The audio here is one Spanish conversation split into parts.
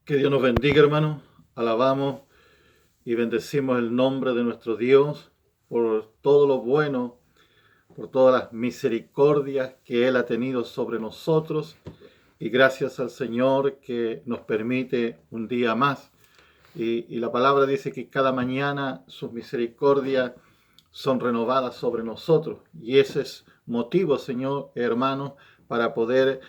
Que Dios nos bendiga, hermanos. Alabamos y bendecimos el nombre de nuestro Dios por todo lo bueno, por todas las misericordias que Él ha tenido sobre nosotros. Y gracias al Señor que nos permite un día más. Y la palabra dice que cada mañana sus misericordias son renovadas sobre nosotros. Y ese es motivo, Señor, hermanos, para poder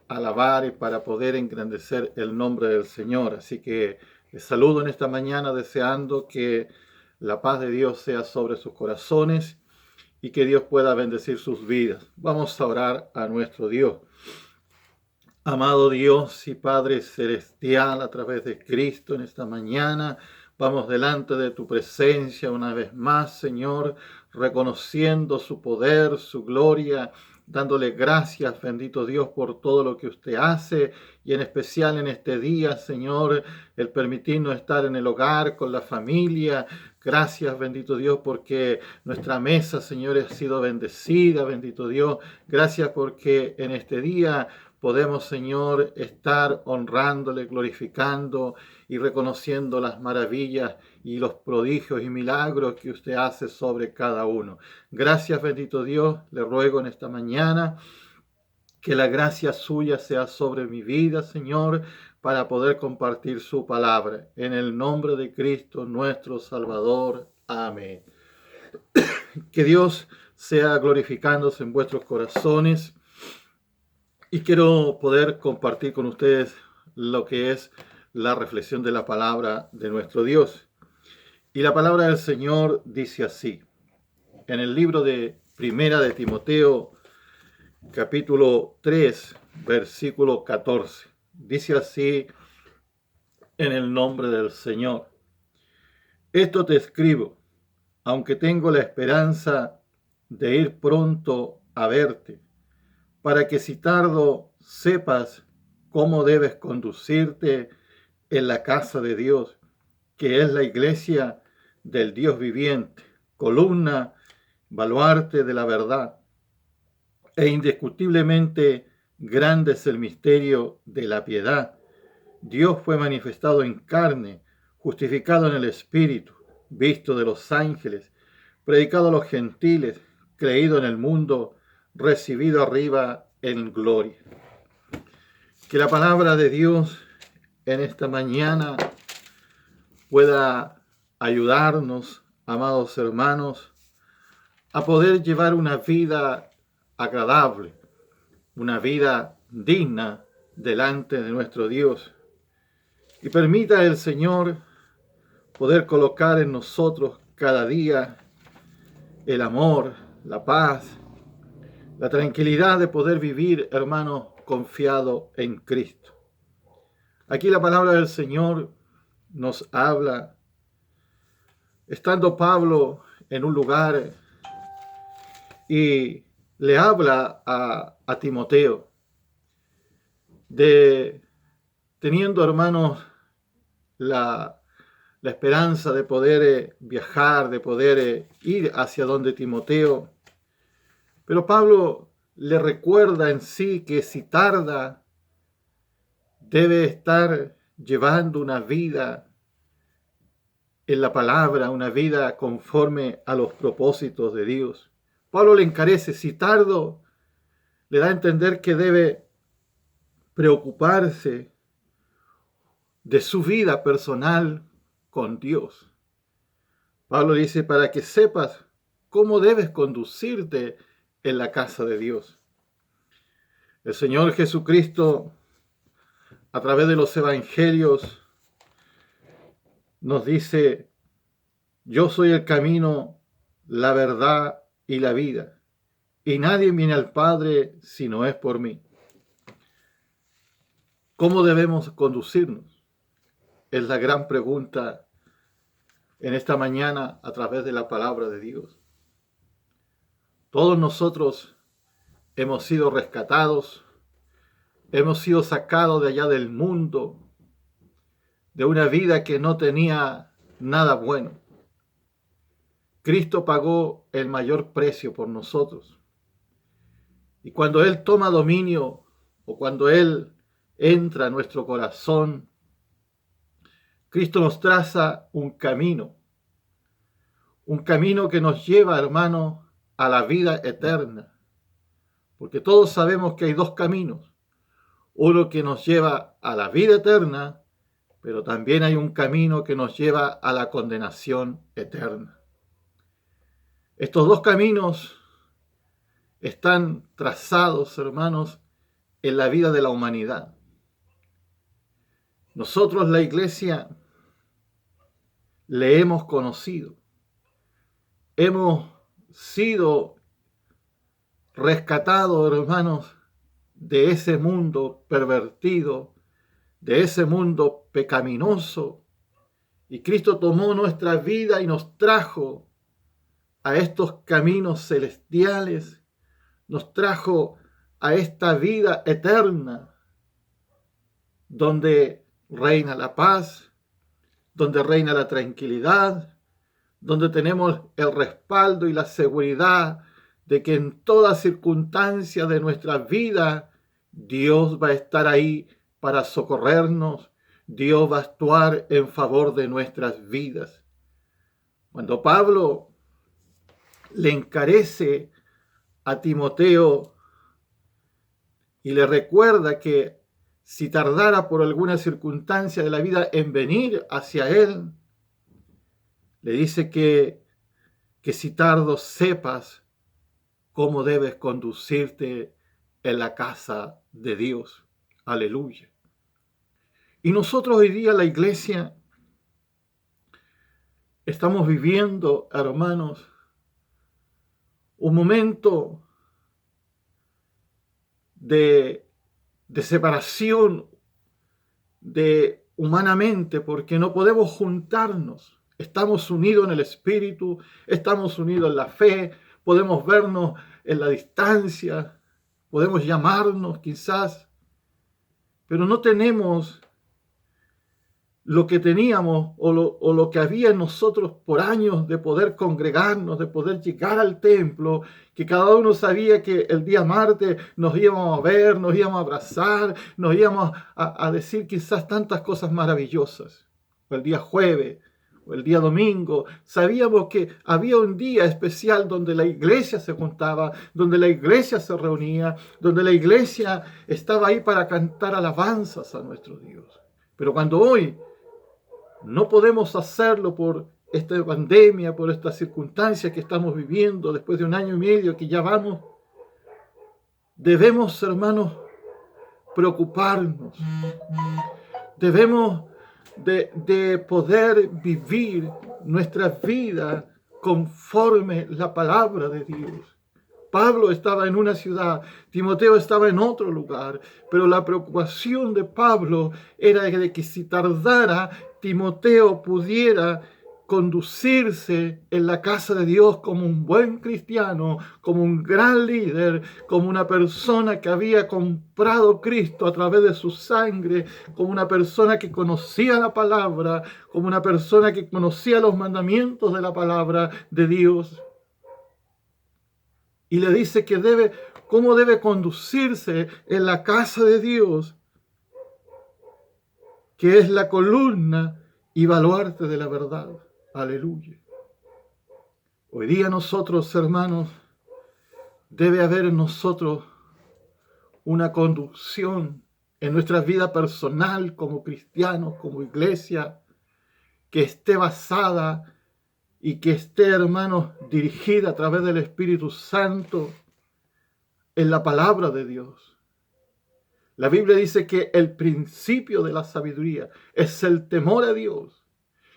alabar y para poder engrandecer el nombre del Señor. Así que les saludo en esta mañana deseando que la paz de Dios sea sobre sus corazones y que Dios pueda bendecir sus vidas. Vamos a orar a nuestro Dios. Amado Dios y Padre Celestial, a través de Cristo en esta mañana, vamos delante de tu presencia una vez más, Señor, reconociendo su poder, su gloria, dándole gracias, bendito Dios, por todo lo que usted hace y en especial en este día, Señor, el permitirnos estar en el hogar con la familia. Gracias, bendito Dios, porque nuestra mesa, Señor, ha sido bendecida, bendito Dios. Gracias porque en este día podemos, Señor, estar honrándole, glorificando y reconociendo las maravillas y los prodigios y milagros que usted hace sobre cada uno. Gracias, bendito Dios, le ruego en esta mañana que la gracia suya sea sobre mi vida, Señor, para poder compartir su palabra. En el nombre de Cristo, nuestro Salvador. Amén. Que Dios sea glorificándose en vuestros corazones. Y quiero poder compartir con ustedes lo que es la reflexión de la palabra de nuestro Dios. Y la palabra del Señor dice así, en el libro de Primera de Timoteo, capítulo 3, versículo 14. Dice así en el nombre del Señor. Esto te escribo, aunque tengo la esperanza de ir pronto a verte, para que si tardo sepas cómo debes conducirte en la casa de Dios, que es la iglesia del Dios viviente, columna, baluarte de la verdad. E indiscutiblemente grande es el misterio de la piedad. Dios fue manifestado en carne, justificado en el Espíritu, visto de los ángeles, predicado a los gentiles, creído en el mundo, recibido arriba en gloria. Que la palabra de Dios en esta mañana pueda ayudarnos, amados hermanos, a poder llevar una vida agradable, una vida digna delante de nuestro Dios. Y permita el Señor poder colocar en nosotros cada día el amor, la paz, la tranquilidad de poder vivir, hermanos, confiado en Cristo. Aquí la palabra del Señor nos habla, estando Pablo en un lugar y le habla a Timoteo, de teniendo, hermanos, la esperanza de poder viajar, de poder ir hacia donde Timoteo. Pero Pablo le recuerda en sí que si tarda, debe estar llevando una vida en la palabra, una vida conforme a los propósitos de Dios. Pablo le encarece, si tardo, le da a entender que debe preocuparse de su vida personal con Dios. Pablo dice, para que sepas cómo debes conducirte en la casa de Dios. El Señor Jesucristo, a través de los evangelios, nos dice, yo soy el camino, la verdad y la vida, y nadie viene al Padre si no es por mí. ¿Cómo debemos conducirnos? Es la gran pregunta en esta mañana a través de la palabra de Dios. Todos nosotros hemos sido rescatados, hemos sido sacados de allá del mundo, de una vida que no tenía nada bueno. Cristo pagó el mayor precio por nosotros. Y cuando Él toma dominio, o cuando Él entra a nuestro corazón, Cristo nos traza un camino que nos lleva, hermanos, a la vida eterna. Porque todos sabemos que hay dos caminos. Uno que nos lleva a la vida eterna, pero también hay un camino que nos lleva a la condenación eterna. Estos dos caminos están trazados, hermanos, en la vida de la humanidad. Nosotros, la Iglesia, le hemos conocido. Hemos sido rescatados, hermanos, de ese mundo pervertido, de ese mundo pecaminoso. Y Cristo tomó nuestra vida y nos trajo a estos caminos celestiales, nos trajo a esta vida eterna, donde reina la paz, donde reina la tranquilidad, donde tenemos el respaldo y la seguridad de que en toda circunstancia de nuestra vida Dios va a estar ahí para socorrernos, Dios va a actuar en favor de nuestras vidas. Cuando Pablo le encarece a Timoteo y le recuerda que si tardara por alguna circunstancia de la vida en venir hacia él, le dice que si tardo sepas cómo debes conducirte en la casa de Dios. Aleluya. Y nosotros hoy día, la Iglesia, estamos viviendo, hermanos, un momento de separación humanamente, porque no podemos juntarnos. Estamos unidos en el Espíritu, estamos unidos en la fe, podemos vernos en la distancia, podemos llamarnos quizás, pero no tenemos lo que teníamos o lo que había en nosotros por años de poder congregarnos, de poder llegar al templo, que cada uno sabía que el día martes nos íbamos a ver, nos íbamos a abrazar, nos íbamos a decir quizás tantas cosas maravillosas, o el día jueves, o el día domingo. Sabíamos que había un día especial donde la iglesia se juntaba, donde la iglesia se reunía, donde la iglesia estaba ahí para cantar alabanzas a nuestro Dios. Pero cuando hoy no podemos hacerlo por esta pandemia, por estas circunstancias que estamos viviendo después de 1 año y medio que ya vamos, debemos, hermanos, preocuparnos. Debemos de poder vivir nuestra vida conforme la palabra de Dios. Pablo estaba en una ciudad, Timoteo estaba en otro lugar, pero la preocupación de Pablo era de que si tardara, Timoteo pudiera conducirse en la casa de Dios como un buen cristiano, como un gran líder, como una persona que había comprado Cristo a través de su sangre, como una persona que conocía la palabra, como una persona que conocía los mandamientos de la palabra de Dios. Y le dice que cómo debe conducirse en la casa de Dios, que es la columna y baluarte de la verdad. Aleluya. Hoy día nosotros, hermanos, debe haber en nosotros una conducción en nuestra vida personal como cristianos, como iglesia, que esté basada y que esté, hermanos, dirigida a través del Espíritu Santo en la palabra de Dios. La Biblia dice que el principio de la sabiduría es el temor a Dios.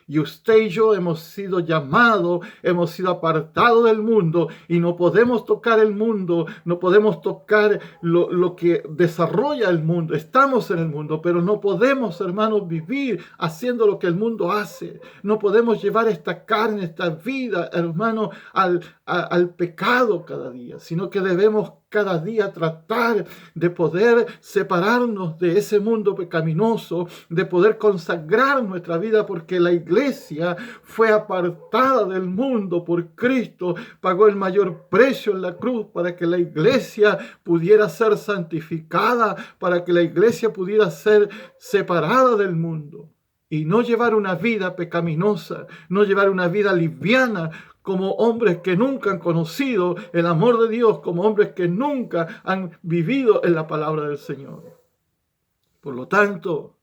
Y usted y yo hemos sido llamados, hemos sido apartados del mundo y no podemos tocar el mundo, no podemos tocar lo que desarrolla el mundo. Estamos en el mundo, pero no podemos, hermanos, vivir haciendo lo que el mundo hace. No podemos llevar esta carne, esta vida, hermanos, al pecado cada día, sino que debemos cada día tratar de poder separarnos de ese mundo pecaminoso, de poder consagrar nuestra vida, porque la iglesia fue apartada del mundo por Cristo, pagó el mayor precio en la cruz para que la iglesia pudiera ser santificada, para que la iglesia pudiera ser separada del mundo y no llevar una vida pecaminosa, no llevar una vida liviana, como hombres que nunca han conocido el amor de Dios, como hombres que nunca han vivido en la palabra del Señor. Por lo tanto,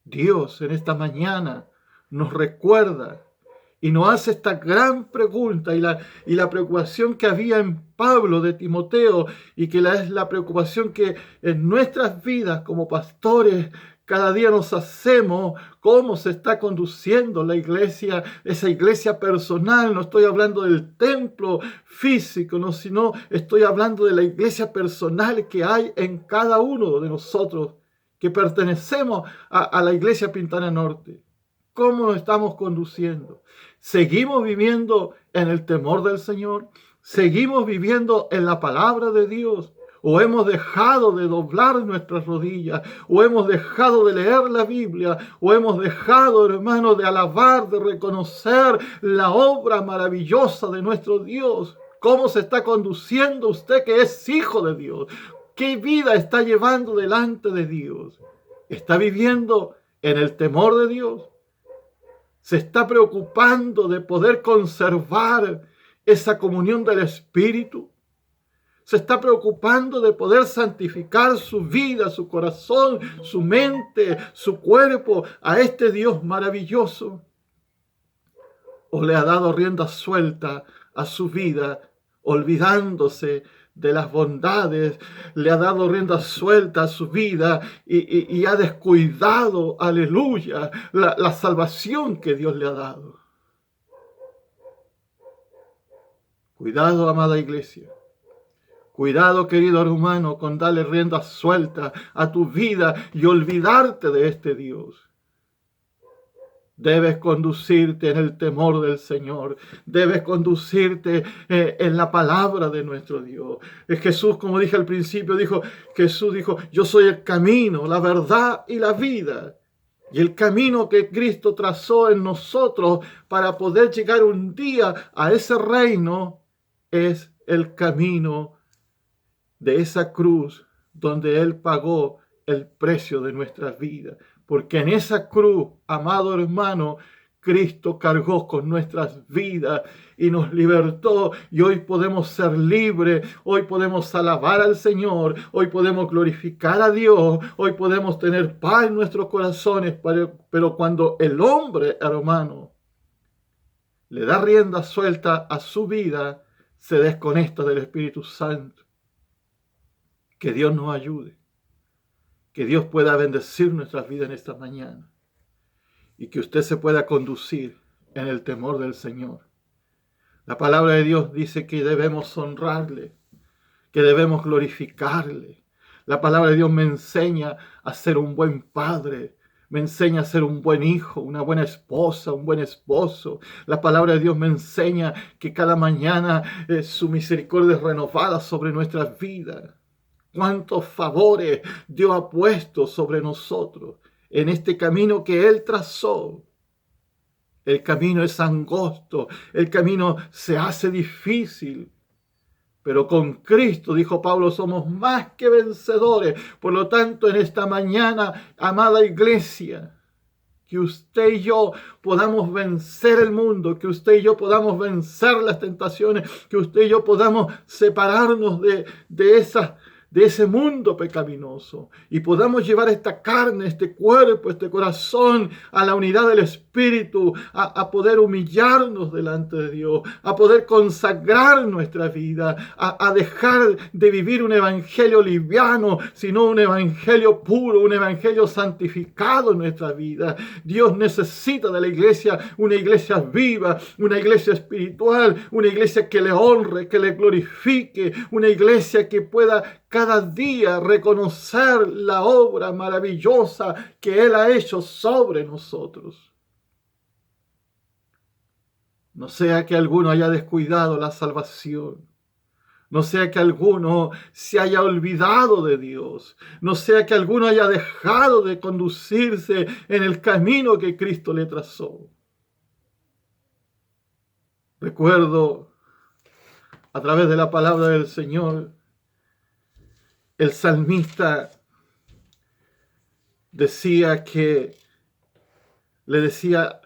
Dios en esta mañana nos recuerda y nos hace esta gran pregunta y la preocupación que había en Pablo de Timoteo y que es la preocupación que en nuestras vidas como pastores cada día nos hacemos, cómo se está conduciendo la iglesia, esa iglesia personal. No estoy hablando del templo físico, no, sino estoy hablando de la iglesia personal que hay en cada uno de nosotros que pertenecemos a la iglesia Pintana Norte. ¿Cómo nos estamos conduciendo? ¿Seguimos viviendo en el temor del Señor? ¿Seguimos viviendo en la palabra de Dios? ¿O hemos dejado de doblar nuestras rodillas? ¿O hemos dejado de leer la Biblia? ¿O hemos dejado, hermano, de alabar, de reconocer la obra maravillosa de nuestro Dios? ¿Cómo se está conduciendo usted que es hijo de Dios? ¿Qué vida está llevando delante de Dios? ¿Está viviendo en el temor de Dios? ¿Se está preocupando de poder conservar esa comunión del Espíritu? ¿Se está preocupando de poder santificar su vida, su corazón, su mente, su cuerpo a este Dios maravilloso? ¿O le ha dado rienda suelta a su vida, olvidándose de las bondades? Le ha dado rienda suelta a su vida y ha descuidado, aleluya, la salvación que Dios le ha dado. Cuidado, amada iglesia. Cuidado, querido hermano, con darle rienda suelta a tu vida y olvidarte de este Dios. Debes conducirte en el temor del Señor. Debes conducirte en la palabra de nuestro Dios. Jesús, como dije al principio, Jesús dijo, yo soy el camino, la verdad y la vida. Y el camino que Cristo trazó en nosotros para poder llegar un día a ese reino es el camino de esa cruz donde Él pagó el precio de nuestras vidas. Porque en esa cruz, amado hermano, Cristo cargó con nuestras vidas y nos libertó, y hoy podemos ser libres, hoy podemos alabar al Señor, hoy podemos glorificar a Dios, hoy podemos tener paz en nuestros corazones, pero cuando el hombre, hermano, le da rienda suelta a su vida, se desconecta del Espíritu Santo. Que Dios nos ayude, que Dios pueda bendecir nuestras vidas en esta mañana y que usted se pueda conducir en el temor del Señor. La palabra de Dios dice que debemos honrarle, que debemos glorificarle. La palabra de Dios me enseña a ser un buen padre, me enseña a ser un buen hijo, una buena esposa, un buen esposo. La palabra de Dios me enseña que cada mañana su misericordia es renovada sobre nuestras vidas. Cuántos favores Dios ha puesto sobre nosotros en este camino que Él trazó. El camino es angosto, el camino se hace difícil, pero con Cristo, dijo Pablo, somos más que vencedores. Por lo tanto, en esta mañana, amada iglesia, que usted y yo podamos vencer el mundo, que usted y yo podamos vencer las tentaciones, que usted y yo podamos separarnos de ese mundo pecaminoso y podamos llevar esta carne, este cuerpo, este corazón a la unidad del Espíritu, a poder humillarnos delante de Dios, a poder consagrar nuestra vida, a dejar de vivir un evangelio liviano, sino un evangelio puro, un evangelio santificado en nuestra vida. Dios necesita de la iglesia, una iglesia viva, una iglesia espiritual, una iglesia que le honre, que le glorifique, una iglesia que pueda cada día reconocer la obra maravillosa que Él ha hecho sobre nosotros. No sea que alguno haya descuidado la salvación. No sea que alguno se haya olvidado de Dios. No sea que alguno haya dejado de conducirse en el camino que Cristo le trazó. Recuerdo a través de la palabra del Señor, el salmista le decía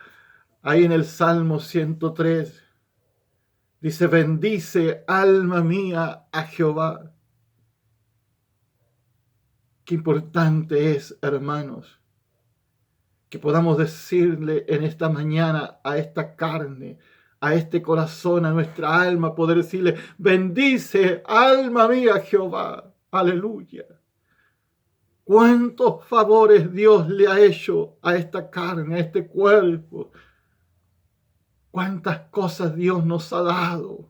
ahí en el Salmo 103, dice: bendice alma mía a Jehová. Qué importante es, hermanos, que podamos decirle en esta mañana a esta carne, a este corazón, a nuestra alma, poder decirle: bendice alma mía a Jehová. Aleluya. ¿Cuántos favores Dios le ha hecho a esta carne, a este cuerpo? ¿Cuántas cosas Dios nos ha dado?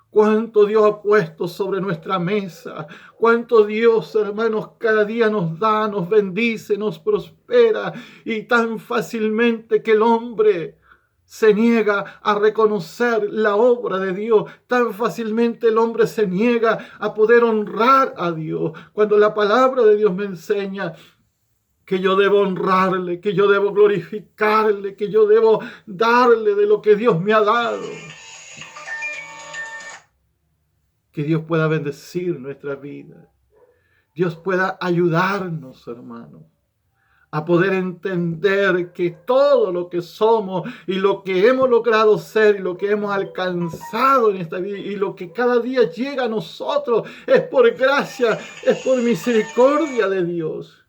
¿Cuánto Dios ha puesto sobre nuestra mesa? ¿Cuánto Dios, hermanos, cada día nos da, nos bendice, nos prospera? Y tan fácilmente que el hombre se niega a reconocer la obra de Dios. Tan fácilmente el hombre se niega a poder honrar a Dios. Cuando la palabra de Dios me enseña que yo debo honrarle, que yo debo glorificarle, que yo debo darle de lo que Dios me ha dado. Que Dios pueda bendecir nuestra vida. Dios pueda ayudarnos, hermanos, a poder entender que todo lo que somos y lo que hemos logrado ser y lo que hemos alcanzado en esta vida y lo que cada día llega a nosotros es por gracia, es por misericordia de Dios.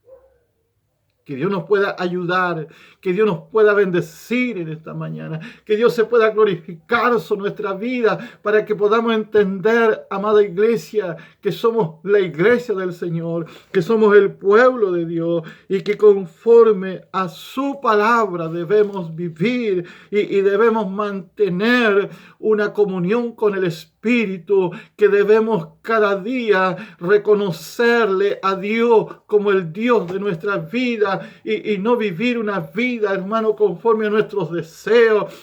Que Dios nos pueda ayudar, que Dios nos pueda bendecir en esta mañana, que Dios se pueda glorificar sobre nuestra vida para que podamos entender, amada iglesia, que somos la iglesia del Señor, que somos el pueblo de Dios y que conforme a su palabra debemos vivir y debemos mantener una comunión con el Espíritu, que debemos cada día reconocerle a Dios como el Dios de nuestra vida y no vivir una vida, hermano, conforme a nuestros deseos.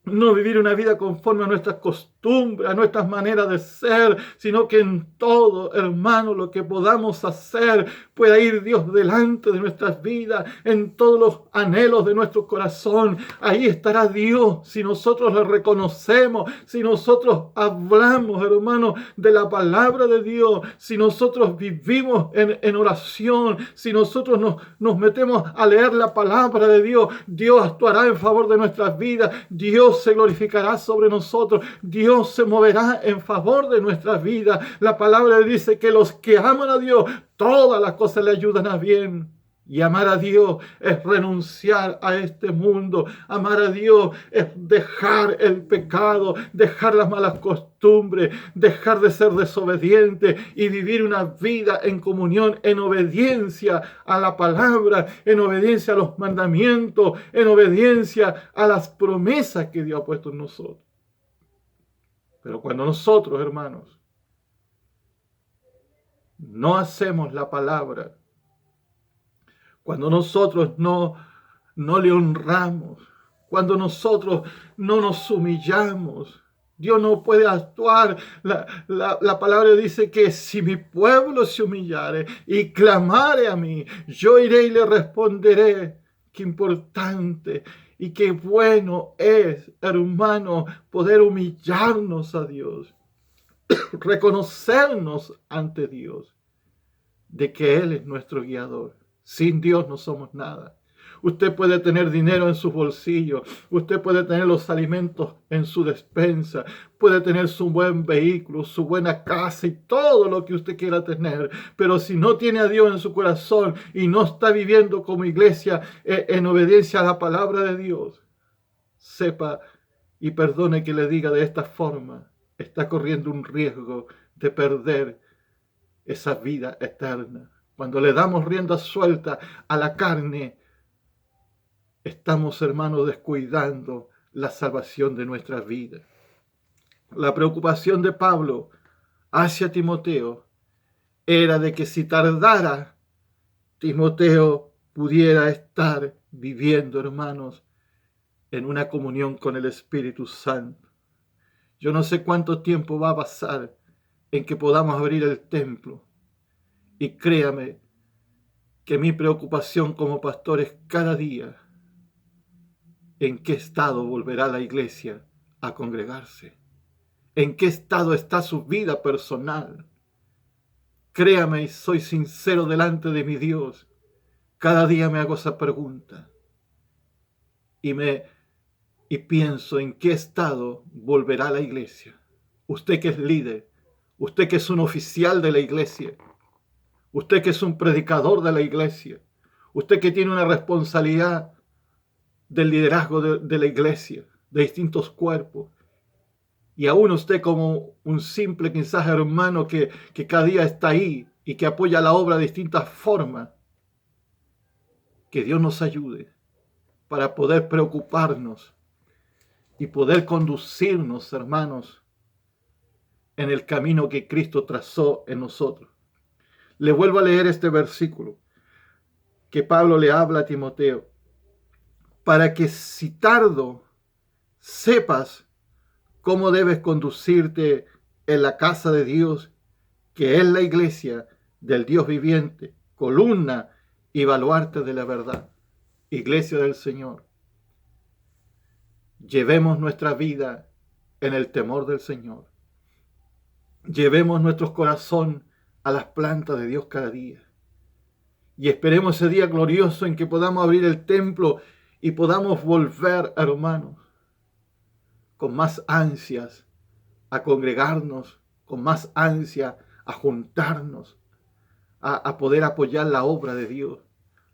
No vivir una vida conforme a nuestras costumbres, a nuestras maneras de ser, sino que en todo, hermano, lo que podamos hacer pueda ir Dios delante de nuestras vidas, en todos los anhelos de nuestro corazón. Ahí estará Dios si nosotros le reconocemos, si nosotros hablamos, hermano, de la palabra de Dios, si nosotros vivimos en oración, si nosotros nos metemos a leer la palabra de Dios, Dios actuará en favor de nuestras vidas, Dios se glorificará sobre nosotros, Dios se moverá en favor de nuestras vidas. La palabra dice que los que aman a Dios, todas las cosas le ayudan a bien. Y amar a Dios es renunciar a este mundo. Amar a Dios es dejar el pecado, dejar las malas costumbres, dejar de ser desobediente y vivir una vida en comunión, en obediencia a la palabra, en obediencia a los mandamientos, en obediencia a las promesas que Dios ha puesto en nosotros. Pero cuando nosotros, hermanos, no hacemos la palabra, cuando nosotros no le honramos, cuando nosotros no nos humillamos, Dios no puede actuar. La palabra dice que si mi pueblo se humillare y clamare a mí, yo iré y le responderé. Qué importante y qué bueno es, hermano, poder humillarnos a Dios, reconocernos ante Dios de que Él es nuestro guiador. Sin Dios no somos nada. Usted puede tener dinero en sus bolsillos, usted puede tener los alimentos en su despensa, puede tener su buen vehículo, su buena casa y todo lo que usted quiera tener, pero si no tiene a Dios en su corazón y no está viviendo como iglesia en obediencia a la palabra de Dios, sepa y perdone que le diga de esta forma, está corriendo un riesgo de perder esa vida eterna. Cuando le damos rienda suelta a la carne, estamos, hermanos, descuidando la salvación de nuestras vidas. La preocupación de Pablo hacia Timoteo era de que si tardara, Timoteo pudiera estar viviendo, hermanos, en una comunión con el Espíritu Santo. Yo no sé cuánto tiempo va a pasar en que podamos abrir el templo. Y créame que mi preocupación como pastor es cada día en qué estado volverá la iglesia a congregarse, en qué estado está su vida personal. Créame y soy sincero delante de mi Dios. Cada día me hago esa pregunta y pienso en qué estado volverá la iglesia. Usted que es líder, usted que es un oficial de la iglesia, usted que es un predicador de la iglesia, usted que tiene una responsabilidad del liderazgo de la iglesia, de distintos cuerpos, y aún usted como un simple quizás hermano que cada día está ahí y que apoya la obra de distintas formas, que Dios nos ayude para poder preocuparnos y poder conducirnos, hermanos, en el camino que Cristo trazó en nosotros. Le vuelvo a leer este versículo que Pablo le habla a Timoteo, para que si tardo sepas cómo debes conducirte en la casa de Dios, que es la iglesia del Dios viviente, columna y baluarte de la verdad. Iglesia del Señor, llevemos nuestra vida en el temor del Señor. Llevemos nuestro corazón a las plantas de Dios cada día. Y esperemos ese día glorioso en que podamos abrir el templo y podamos volver, hermanos, con más ansias a congregarnos, con más ansia a juntarnos, a poder apoyar la obra de Dios,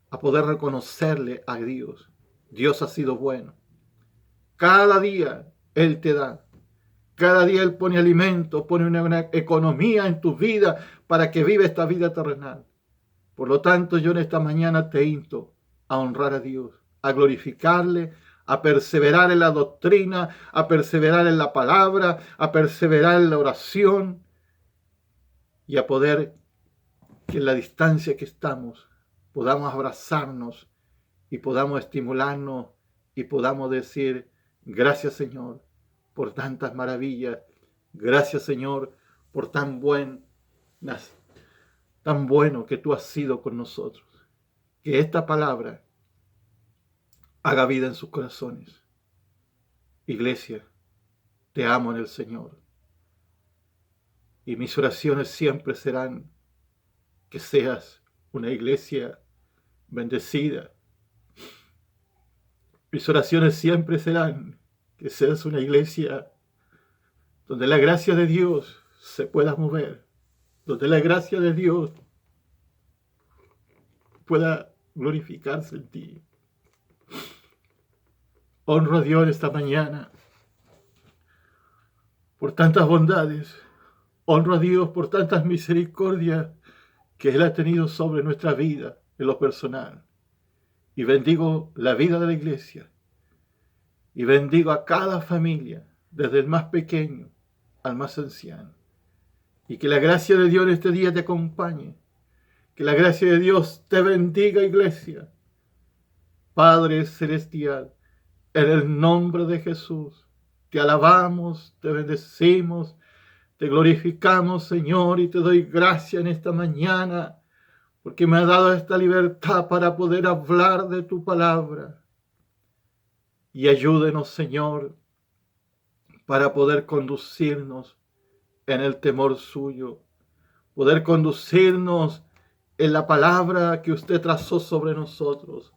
a poder reconocerle a Dios. Dios ha sido bueno. Cada día Él te da. Cada día Él pone alimento, pone una economía en tu vida para que viva esta vida terrenal. Por lo tanto, yo en esta mañana te insto a honrar a Dios, a glorificarle, a perseverar en la doctrina, a perseverar en la palabra, a perseverar en la oración y a poder que en la distancia que estamos podamos abrazarnos y podamos estimularnos y podamos decir: gracias, Señor, por tantas maravillas. Gracias, Señor, por tan bueno que tú has sido con nosotros. Que esta palabra haga vida en sus corazones. Iglesia, te amo en el Señor. Y mis oraciones siempre serán que seas una iglesia bendecida. Mis oraciones siempre serán que seas una iglesia donde la gracia de Dios se pueda mover, donde la gracia de Dios pueda glorificarse en ti. Honro a Dios esta mañana por tantas bondades. Honro a Dios por tantas misericordias que Él ha tenido sobre nuestra vida en lo personal. Y bendigo la vida de la iglesia. Y bendigo a cada familia, desde el más pequeño al más anciano. Y que la gracia de Dios en este día te acompañe. Que la gracia de Dios te bendiga, iglesia. Padre celestial, en el nombre de Jesús, te alabamos, te bendecimos, te glorificamos, Señor, y te doy gracias en esta mañana, porque me has dado esta libertad para poder hablar de tu palabra. Y ayúdenos, Señor, para poder conducirnos en el temor suyo, poder conducirnos en la palabra que usted trazó sobre nosotros.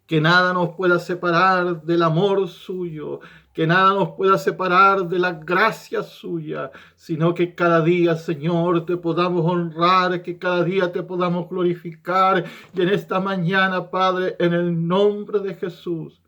Que nada nos pueda separar del amor suyo, que nada nos pueda separar de la gracia suya, sino que cada día, Señor, te podamos honrar, que cada día te podamos glorificar. Y en esta mañana, Padre, en el nombre de Jesús,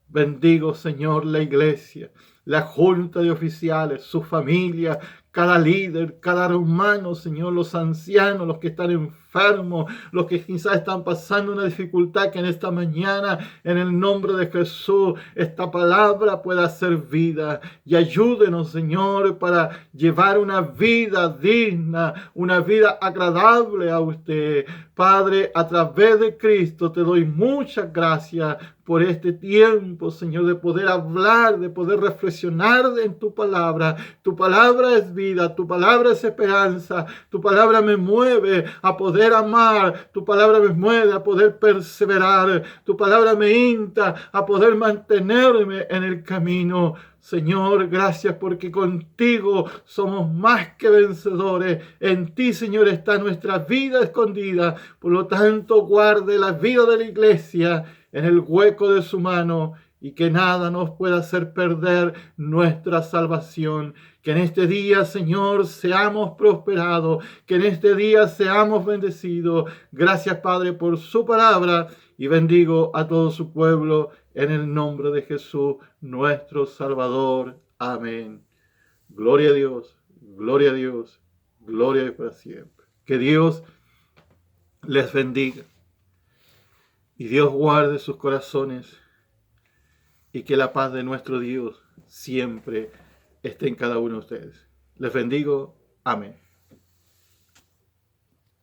bendigo, Señor, la iglesia, la junta de oficiales, su familia, cada líder, cada hermano, Señor, los ancianos, los que están enfermos, enfermos, los que quizás están pasando una dificultad, que en esta mañana, en el nombre de Jesús, esta palabra pueda ser vida. Y ayúdenos, Señor, para llevar una vida digna, una vida agradable a usted. Padre, a través de Cristo te doy muchas gracias por este tiempo, Señor, de poder hablar, de poder reflexionar en tu palabra. Tu palabra es vida, tu palabra es esperanza, tu palabra me mueve a poder amar, tu palabra me mueve a poder perseverar, tu palabra me insta a poder mantenerme en el camino. Señor, gracias porque contigo somos más que vencedores. En ti, Señor, está nuestra vida escondida. Por lo tanto, guarde la vida de la iglesia en el hueco de su mano y que nada nos pueda hacer perder nuestra salvación. Que en este día, Señor, seamos prosperados, que en este día seamos bendecidos. Gracias, Padre, por su palabra y bendigo a todo su pueblo en el nombre de Jesús, nuestro Salvador. Amén. Gloria a Dios, gloria a Dios, gloria a Dios para siempre. Que Dios les bendiga y Dios guarde sus corazones y que la paz de nuestro Dios siempre esté en cada uno de ustedes. Les bendigo. Amén.